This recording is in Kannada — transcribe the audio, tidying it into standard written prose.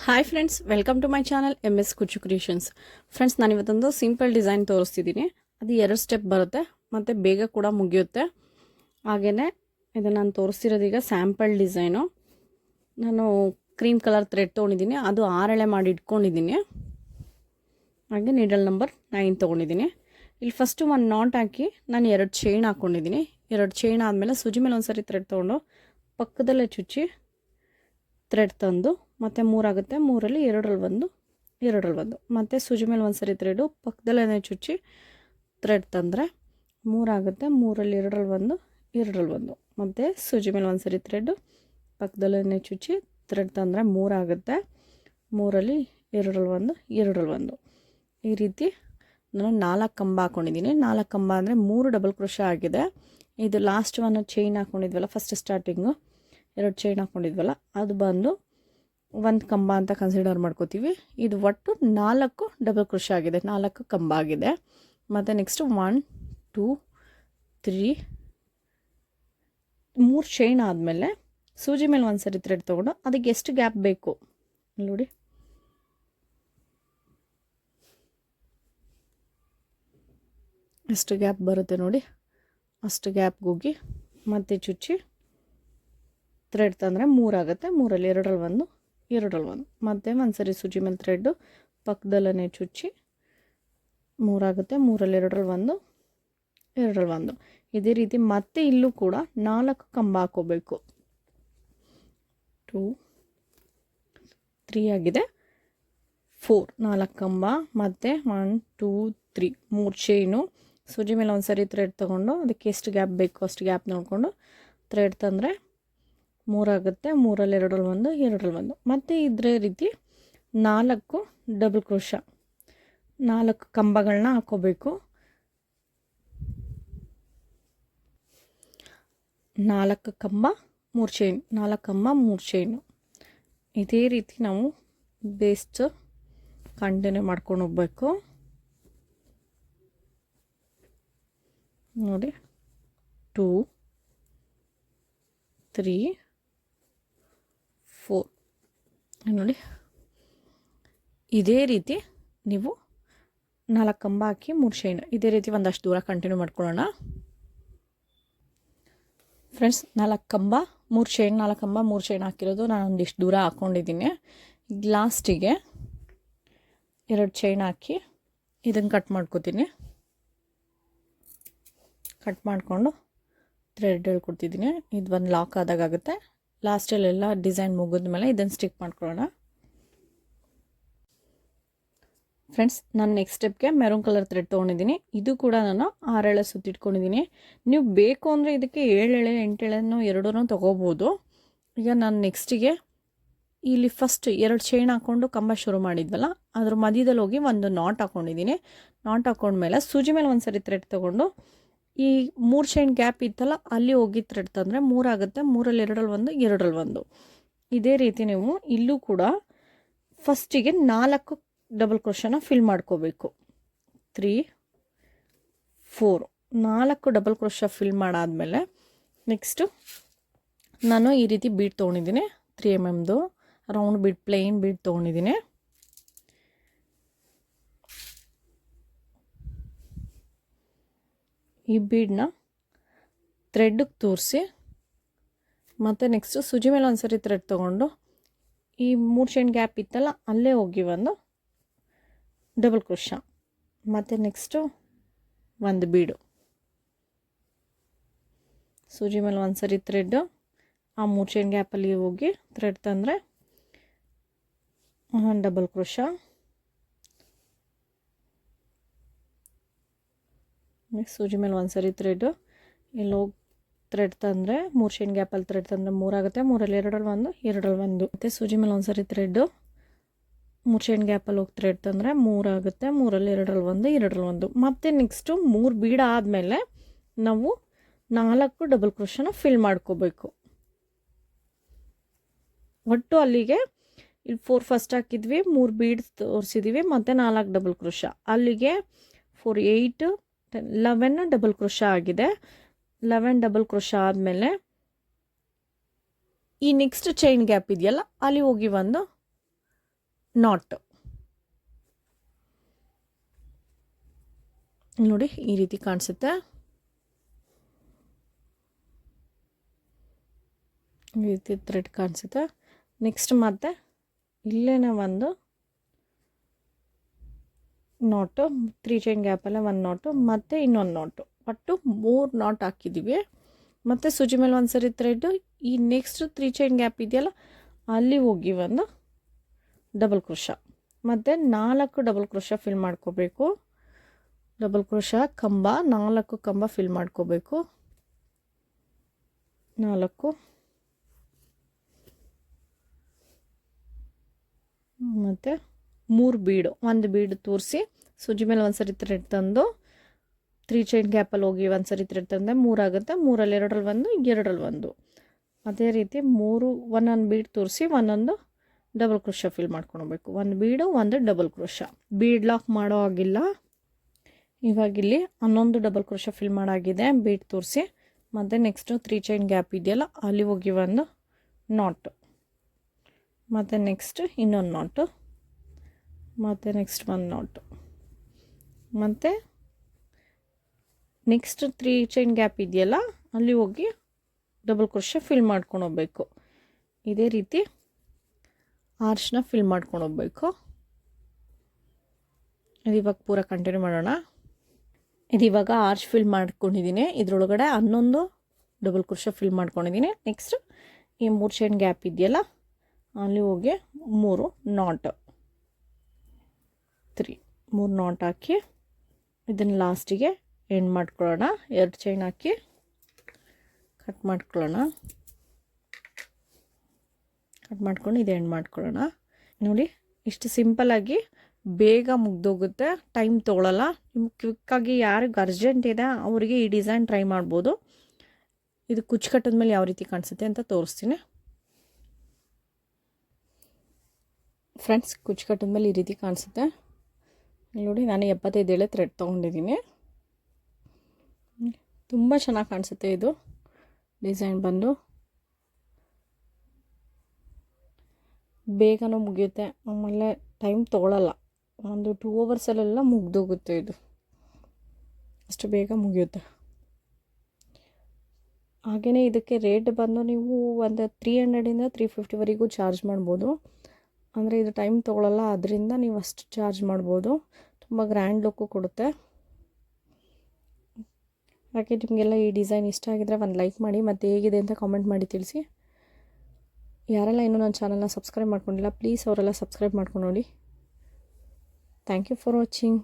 Hi friends, welcome to my channel MS Kuchchu creations. Friends, ನಾನು ಇವತ್ತೊಂದು ಸಿಂಪಲ್ ಡಿಸೈನ್ ತೋರಿಸ್ತಿದ್ದೀನಿ. ಅದು 2 ಸ್ಟೆಪ್ ಬರುತ್ತೆ ಮತ್ತು ಬೇಗ ಕೂಡ ಮುಗಿಯುತ್ತೆ. ಹಾಗೆಯೇ ಇದು ನಾನು ತೋರಿಸ್ತಿರೋದೀಗ ಸ್ಯಾಂಪಲ್ ಡಿಸೈನು. ನಾನು ಕ್ರೀಮ್ ಕಲರ್ ಥ್ರೆಡ್ ತೊಗೊಂಡಿದ್ದೀನಿ, ಅದು 6 ಎಳೆ ಮಾಡಿ ಇಟ್ಕೊಂಡಿದ್ದೀನಿ. ಹಾಗೆ ನೀಡಲ್ ನಂಬರ್ 9 ತೊಗೊಂಡಿದ್ದೀನಿ. ಇಲ್ಲಿ ಫಸ್ಟು ಒಂದು ನಾಟ್ ಹಾಕಿ ನಾನು 2 ಚೈನ್ ಹಾಕ್ಕೊಂಡಿದ್ದೀನಿ. 2 ಚೈನ್ ಆದಮೇಲೆ ಸೂಜಿ ಮೇಲೆ ಒಂದು ಸರಿ ಥ್ರೆಡ್ ತೊಗೊಂಡು ಪಕ್ಕದಲ್ಲೇ ಚುಚ್ಚಿ ಥ್ರೆಡ್ ತಂದು ಮತ್ತು 3 ಆಗುತ್ತೆ. 3ರಲ್ಲಿ 2ರಲ್ಲಿ 1 ಮತ್ತು ಸೂಜಿ ಮೇಲೆ ಒಂದು ಸರಿ ಥ್ರೆಡು ಪಕ್ಕದಲ್ಲೇ ಚುಚ್ಚಿ ಥ್ರೆಡ್ ತಂದರೆ 3 ಆಗುತ್ತೆ. 3ರಲ್ಲಿ 2ರಲ್ಲಿ 1 ಮತ್ತು ಸೂಜಿ ಮೇಲೆ ಒಂದು ಸರಿ ಥ್ರೆಡು ಪಕ್ಕದಲ್ಲೇ ಚುಚ್ಚಿ ಥ್ರೆಡ್ ತಂದರೆ 3 ಆಗುತ್ತೆ. 3ರಲ್ಲಿ 2ರಲ್ಲಿ 1 ಈ ರೀತಿ ನಾನು 4 ಕಂಬ ಹಾಕ್ಕೊಂಡಿದ್ದೀನಿ. 4 ಕಂಬ ಅಂದರೆ 3 ಡಬಲ್ ಕ್ರೋಶೆ ಆಗಿದೆ. ಇದು ಲಾಸ್ಟ್ ಒಂದು ಚೈನ್ ಹಾಕ್ಕೊಂಡಿದ್ವಲ್ಲ, ಫಸ್ಟ್ ಸ್ಟಾರ್ಟಿಂಗು 2 ಚೈನ್ ಹಾಕ್ಕೊಂಡಿದ್ವಲ್ಲ, ಅದು ಬಂದು 1 ಕಂಬ ಅಂತ ಕನ್ಸಿಡರ್ ಮಾಡ್ಕೋತೀವಿ. ಇದು ಒಟ್ಟು 4 ಡಬಲ್ ಕ್ರೋಶೆ ಆಗಿದೆ, 4 ಕಂಬ ಆಗಿದೆ. ಮತ್ತು ನೆಕ್ಸ್ಟು 1 2 3 3 ಚೈನ್ ಆದಮೇಲೆ ಸೂಜಿ ಮೇಲೆ ಒಂದು ಸರಿ ಥ್ರೆಡ್ ತೊಗೊಂಡು ಅದಕ್ಕೆ ಎಷ್ಟು ಗ್ಯಾಪ್ ಬೇಕು ನೋಡಿ, ಎಷ್ಟು ಗ್ಯಾಪ್ ಬರುತ್ತೆ ನೋಡಿ, ಅಷ್ಟು ಗ್ಯಾಪ್ಗೆ ಹೋಗಿ ಮತ್ತೆ ಚುಚ್ಚಿ ಥ್ರೆಡ್ ತಂದರೆ 3 ಆಗುತ್ತೆ. 3ರಲ್ಲಿ 2ರಲ್ಲಿ 1 ಮತ್ತು ಒಂದು ಸರಿ ಸೂಜಿ ಮೇಲೆ ಥ್ರೆಡ್ಡು ಪಕ್ಕದಲ್ಲೇ ಚುಚ್ಚಿ 3 ಆಗುತ್ತೆ. 3ರಲ್ಲಿ 2ರಲ್ಲಿ 1 ಇದೇ ರೀತಿ ಮತ್ತೆ ಇಲ್ಲೂ ಕೂಡ 4 ಕಂಬ ಹಾಕೋಬೇಕು. 2 3 ಆಗಿದೆ. 4 ಕಂಬ ಮತ್ತು 1 2 3 3 ಚೈನು. ಸೂಜಿ ಮೇಲೆ ಒಂದು ಸರಿ ಥ್ರೆಡ್ ತೊಗೊಂಡು ಅದಕ್ಕೆ ಎಷ್ಟು ಗ್ಯಾಪ್ ಬೇಕು ಅಷ್ಟು ಗ್ಯಾಪ್ ನೋಡಿಕೊಂಡು ಥ್ರೆಡ್ ತಂದರೆ 3 ಆಗುತ್ತೆ. 3ರಲ್ಲಿ 2ರಲ್ಲಿ 1 ಮತ್ತು ಇದೇ ರೀತಿ 4 ಡಬಲ್ ಕ್ರೋಶ 4 ಕಂಬಗಳನ್ನ ಹಾಕೋಬೇಕು. 4 ಕಂಬ 3 ಚೈನ್, 4 ಕಂಬ 3 ಚೈನು. ಇದೇ ರೀತಿ ನಾವು ಬೇಸ್ಟ್ ಕಂಟಿನ್ಯೂ ಮಾಡ್ಕೊಂಡು ಹೋಗ್ಬೇಕು ನೋಡಿ. 2 3 4 ನೋಡಿ, ಇದೇ ರೀತಿ ನೀವು 4 ಕಂಬ ಹಾಕಿ 3 ಚೈನ್, ಇದೇ ರೀತಿ ಒಂದಷ್ಟು ದೂರ ಕಂಟಿನ್ಯೂ ಮಾಡ್ಕೊಳ್ಳೋಣ ಫ್ರೆಂಡ್ಸ್. 4 ಕಂಬ 3 ಚೈನ್, 4 ಕಂಬ 3 ಚೈನ್ ಹಾಕಿರೋದು ನಾನು ಒಂದಿಷ್ಟು ದೂರ ಹಾಕ್ಕೊಂಡಿದ್ದೀನಿ. ಲಾಸ್ಟಿಗೆ 2 ಚೈನ್ ಹಾಕಿ ಇದನ್ನು ಕಟ್ ಮಾಡ್ಕೋತೀನಿ. ಕಟ್ ಮಾಡಿಕೊಂಡು ಥ್ರೆಡ್ ಹೇಳ್ಕೊಡ್ತಿದ್ದೀನಿ. ಇದು ಒಂದು ಲಾಕ್ ಆದಾಗುತ್ತೆ. ಲಾಸ್ಟಲ್ಲೆಲ್ಲ ಡಿಸೈನ್ ಮುಗಿದ ಮೇಲೆ ಇದನ್ನು ಸ್ಟಿಕ್ ಮಾಡ್ಕೊಳ್ಳೋಣ ಫ್ರೆಂಡ್ಸ್. ನಾನು ನೆಕ್ಸ್ಟ್ ಸ್ಟೆಪ್ಗೆ ಮೆರೂನ್ ಕಲರ್ ಥ್ರೆಡ್ ತೊಗೊಂಡಿದ್ದೀನಿ. ಇದು ಕೂಡ ನಾನು 6 ಎಳೆ ಸುತ್ತಿಟ್ಕೊಂಡಿದ್ದೀನಿ. ನೀವು ಬೇಕು ಅಂದರೆ ಇದಕ್ಕೆ 7 ಎಳೆ 8 ಎಳೆನೂ ಎರಡೂ ತೊಗೋಬೋದು. ಈಗ ನಾನು ನೆಕ್ಸ್ಟಿಗೆ ಇಲ್ಲಿ ಫಸ್ಟ್ 2 ಚೈನ್ ಹಾಕ್ಕೊಂಡು ಕಂಬ ಶುರು ಮಾಡಿದ್ವಲ್ಲ, ಅದ್ರ ಮಧ್ಯದಲ್ಲಿ ಹೋಗಿ ಒಂದು ನಾಟ್ ಹಾಕ್ಕೊಂಡಿದ್ದೀನಿ. ನಾಟ್ ಹಾಕ್ಕೊಂಡ್ಮೇಲೆ ಸೂಜಿ ಮೇಲೆ ಒಂದು ಸರಿ ಥ್ರೆಡ್ ತೊಗೊಂಡು ಈ 3 ಚೈನ್ ಗ್ಯಾಪ್ ಇತ್ತಲ್ಲ ಅಲ್ಲಿ ಹೋಗಿ ಥ್ರೆಡ್ ತಂದರೆ 3 ಆಗುತ್ತೆ. 3ರಲ್ಲಿ 2ರಲ್ಲಿ 1 ಇದೇ ರೀತಿ ನೀವು ಇಲ್ಲೂ ಕೂಡ ಫಸ್ಟಿಗೆ 4 ಡಬಲ್ ಕ್ರೋಶನ ಫಿಲ್ ಮಾಡ್ಕೋಬೇಕು. 3 4 4 ಡಬಲ್ ಕ್ರೋಶ ಫಿಲ್ ಮಾಡಾದಮೇಲೆ ನೆಕ್ಸ್ಟು ನಾನು ಈ ರೀತಿ ಬೀಡ್ ತೊಗೊಂಡಿದ್ದೀನಿ. 3 mm round bead, plain bead ತೊಗೊಂಡಿದ್ದೀನಿ. ಈ ಬೀಡನ್ನ ಥ್ರೆಡ್ಗೆ ತೋರಿಸಿ ಮತ್ತು ನೆಕ್ಸ್ಟು ಸೂಜಿ ಮೇಲೆ ಒಂದು ಸರಿ ಥ್ರೆಡ್ ತೊಗೊಂಡು ಈ 3 ಚೈನ್ ಗ್ಯಾಪ್ ಇತ್ತಲ್ಲ ಅಲ್ಲೇ ಹೋಗಿ ಒಂದು ಡಬಲ್ ಕ್ರೋಶ ಮತ್ತು ನೆಕ್ಸ್ಟು ಒಂದು ಬೀಡು, ಸೂಜಿ ಮೇಲೆ ಒಂದು ಸರಿ ಥ್ರೆಡ್ಡು ಆ 3 ಚೈನ್ ಗ್ಯಾಪಲ್ಲಿ ಹೋಗಿ ಥ್ರೆಡ್ ತಂದರೆ ಡಬಲ್ ಕ್ರೋಶ, ಸೂಜಿ ಮೇಲೆ ಒಂದು ಸರಿ ಥ್ರೆಡ್ಡು ಇಲ್ಲಿ ಹೋಗಿ ಥ್ರೆಡ್ ತಂದರೆ 3 ಚೈನ್ ಗ್ಯಾಪಲ್ಲಿ ಥ್ರೆಡ್ ತಂದರೆ 3 ಆಗುತ್ತೆ. 3ರಲ್ಲಿ 2ರಲ್ಲಿ 1 ಮತ್ತು ಸೂಜಿ ಮೇಲೆ ಒಂದು ಸರಿ ಥ್ರೆಡ್ಡು 3 ಚೈನ್ ಗ್ಯಾಪಲ್ಲಿ ಹೋಗಿ ಥ್ರೆಡ್ ತಂದರೆ 3 ಆಗುತ್ತೆ. 3ರಲ್ಲಿ 2ರಲ್ಲಿ 1 ಮತ್ತು ನೆಕ್ಸ್ಟು 3 ಬೀಡ ಆದಮೇಲೆ ನಾವು 4 ಡಬಲ್ ಕ್ರೋಶನ ಫಿಲ್ ಮಾಡ್ಕೋಬೇಕು. ಒಟ್ಟು ಅಲ್ಲಿಗೆ ಇಲ್ಲಿ 4 ಫಸ್ಟ್ ಹಾಕಿದ್ವಿ, 3 ಬೀಡ್ಸ್ ತೋರಿಸಿದ್ದೀವಿ ಮತ್ತು 4 ಡಬಲ್ ಕ್ರೋಶ, ಅಲ್ಲಿಗೆ 4 8 11 ಡಬಲ್ ಕ್ರೋಶ ಆಗಿದೆ. 11 ಡಬಲ್ ಕ್ರೋಶ ಆದಮೇಲೆ ಈ ನೆಕ್ಸ್ಟ್ ಚೈನ್ ಗ್ಯಾಪ್ ಇದೆಯಲ್ಲ ಅಲ್ಲಿ ಹೋಗಿ ಒಂದು ನಾಟ್. ನೋಡಿ ಈ ರೀತಿ ಕಾಣಿಸುತ್ತೆ. ಈ ರೀತಿ ಥ್ರೆಡ್ ಕಾಣಿಸುತ್ತೆ. ನೆಕ್ಸ್ಟ್ ಮತ್ತೆ ಇಲ್ಲೇನೆ ಒಂದು ನಾಟು, 3 ಚೈನ್ ಗ್ಯಾಪಲ್ಲೇ ಒಂದು ನಾಟು ಮತ್ತು ಇನ್ನೊಂದು ನಾಟು, ಒಟ್ಟು 3 ನಾಟ್ ಹಾಕಿದ್ದೀವಿ. ಮತ್ತು ಸೂಜಿ ಮೇಲೆ ಒಂದು ಸರಿ ಥ್ರೆಡ್ಡು, ಈ ನೆಕ್ಸ್ಟ್ 3 ಚೈನ್ ಗ್ಯಾಪ್ ಇದೆಯಲ್ಲ ಅಲ್ಲಿ ಹೋಗಿ ಒಂದು ಡಬಲ್ ಕ್ರೋಶ, ಮತ್ತು 4 ಡಬಲ್ ಕ್ರೋಶ ಫಿಲ್ ಮಾಡ್ಕೋಬೇಕು. ಡಬಲ್ ಕ್ರೋಶ ಕಂಬ 4 ಕಂಬ ಫಿಲ್ ಮಾಡ್ಕೋಬೇಕು. 4 ಮತ್ತು 3 ಬೀಡು, ಒಂದು ಬೀಡು ತೋರಿಸಿ ಸೂಜಿ ಮೇಲೆ ಒಂದು ಸರಿ ಥ್ರೆಡ್ ತಂದು 3 ಚೈನ್ ಗ್ಯಾಪಲ್ಲಿ ಹೋಗಿ ಒಂದು ಸರಿ ಥ್ರೆಡ್ ತಂದೆ 3 ಆಗುತ್ತೆ. 3ರಲ್ಲಿ 2ರಲ್ಲಿ 1, 2ರಲ್ಲಿ 1. ಅದೇ ರೀತಿ 3 ಒಂದೊಂದು ಬೀಡ್ ತೋರಿಸಿ ಒಂದೊಂದು ಡಬಲ್ ಕ್ರೋಶ ಫಿಲ್ ಮಾಡ್ಕೊಳ್ಬೇಕು. ಒಂದು ಬೀಡು, ಒಂದು ಡಬಲ್ ಕ್ರೋಶ. ಬೀಡ್ ಲಾಕ್ ಮಾಡೋ ಆಗಿಲ್ಲ. ಇವಾಗಿಲ್ಲಿ 11 ಡಬಲ್ ಕ್ರೋಶ ಫಿಲ್ ಮಾಡಾಗಿದೆ ಬೀಡ್ ತೋರಿಸಿ. ಮತ್ತು ನೆಕ್ಸ್ಟು 3 ಚೈನ್ ಗ್ಯಾಪ್ ಇದೆಯಲ್ಲ ಅಲ್ಲಿ ಹೋಗಿ ಒಂದು ನಾಟು, ಮತ್ತು ನೆಕ್ಸ್ಟ್ ಇನ್ನೊಂದು ನಾಟು, ಮತ್ತು ನೆಕ್ಸ್ಟ್ ಒಂದು ನಾಟು, ಮತ್ತು ನೆಕ್ಸ್ಟ್ 3 ಚೈನ್ ಗ್ಯಾಪ್ ಇದೆಯಲ್ಲ ಅಲ್ಲಿ ಹೋಗಿ ಡಬಲ್ ಕ್ರೋಶ ಫಿಲ್ ಮಾಡ್ಕೊಂಡು ಹೋಗ್ಬೇಕು. ಇದೇ ರೀತಿ ಆರ್ಚ್ನ ಫಿಲ್ ಮಾಡ್ಕೊಂಡು ಹೋಗ್ಬೇಕು. ಇದು ಇವಾಗ ಪೂರ ಕಂಟಿನ್ಯೂ ಮಾಡೋಣ. ಇದು ಇವಾಗ ಆರ್ಚ್ ಫಿಲ್ ಮಾಡ್ಕೊಂಡಿದ್ದೀನಿ. ಇದರೊಳಗಡೆ 11 ಡಬಲ್ ಕ್ರೋಶ ಫಿಲ್ ಮಾಡ್ಕೊಂಡಿದ್ದೀನಿ. ನೆಕ್ಸ್ಟ್ ಈ 3 ಚೈನ್ ಗ್ಯಾಪ್ ಇದೆಯಲ್ಲ ಅಲ್ಲಿ ಹೋಗಿ 3 ನಾಟ್, 3 ನಾಟ್ ಹಾಕಿ ಇದನ್ನು ಲಾಸ್ಟಿಗೆ ಎಂಡ್ ಮಾಡ್ಕೊಳ್ಳೋಣ. 2 ಚೈನ್ ಹಾಕಿ ಕಟ್ ಮಾಡ್ಕೊಳ್ಳೋಣ. ಕಟ್ ಮಾಡ್ಕೊಂಡು ಇದು ಎಂಡ್ ಮಾಡ್ಕೊಳ್ಳೋಣ. ನೋಡಿ ಇಷ್ಟು ಸಿಂಪಲ್ಲಾಗಿ ಬೇಗ ಮುಗ್ದೋಗುತ್ತೆ, ಟೈಮ್ ತೊಗೊಳ್ಳಲ್ಲ. ನಿಮ್ಗೆ ಕ್ವಿಕ್ಕಾಗಿ ಯಾರಿಗೆ ಅರ್ಜೆಂಟ್ ಇದೆ ಅವರಿಗೆ ಈ ಡಿಸೈನ್ ಟ್ರೈ ಮಾಡ್ಬೋದು. ಇದು ಕುಚ್ಚು ಕಟ್ಟಿದ ಮೇಲೆ ಯಾವ ರೀತಿ ಕಾಣಿಸುತ್ತೆ ಅಂತ ತೋರಿಸ್ತೀನಿ ಫ್ರೆಂಡ್ಸ್. ಕುಚ್ಚು ಕಟ್ಟಿದ ಮೇಲೆ ಈ ರೀತಿ ಕಾಣಿಸುತ್ತೆ ನೋಡಿ. ನಾನು 75 ಎಳೆ ಥ್ರೆಡ್ ತೊಗೊಂಡಿದ್ದೀನಿ. ತುಂಬ ಚೆನ್ನಾಗಿ ಕಾಣಿಸುತ್ತೆ ಇದು ಡಿಸೈನ್ ಬಂದು. ಬೇಗನೂ ಮುಗಿಯುತ್ತೆ, ಆಮೇಲೆ ಟೈಮ್ ತೊಗೊಳ್ಳಲ್ಲ. ಒಂದು 2 ಅವರ್ಸಲ್ಲೆಲ್ಲ ಮುಗ್ದೋಗುತ್ತೆ. ಇದು ಅಷ್ಟು ಬೇಗ ಮುಗಿಯುತ್ತೆ. ಹಾಗೆಯೇ ಇದಕ್ಕೆ ರೇಟ್ ಬಂದು ನೀವು ಒಂದು 300ಇಂದ 350ವರೆಗೂ ಚಾರ್ಜ್ ಮಾಡ್ಬೋದು. ಅಂದರೆ ಇದು ಟೈಮ್ ತೊಗೊಳ್ಳಲ್ಲ, ಅದರಿಂದ ನೀವು ಅಷ್ಟು ಚಾರ್ಜ್ ಮಾಡ್ಬೋದು. ತುಂಬ ಗ್ರ್ಯಾಂಡ್ ಲುಕ್ಕು ಕೊಡುತ್ತೆ. ಹಾಗೆ ನಿಮಗೆಲ್ಲ ಈ ಡಿಸೈನ್ ಇಷ್ಟ ಆಗಿದ್ರೆ ಒಂದು ಲೈಕ್ ಮಾಡಿ, ಮತ್ತು ಹೇಗಿದೆ ಅಂತ ಕಾಮೆಂಟ್ ಮಾಡಿ ತಿಳಿಸಿ. ಯಾರೆಲ್ಲ ಇನ್ನೂ ನನ್ನ ಚಾನಲ್ನ ಸಬ್ಸ್ಕ್ರೈಬ್ ಮಾಡ್ಕೊಂಡಿಲ್ಲ ಪ್ಲೀಸ್ ಅವರೆಲ್ಲ ಸಬ್ಸ್ಕ್ರೈಬ್ ಮಾಡ್ಕೊಂಡು ನೋಡಿ. Thank you for watching.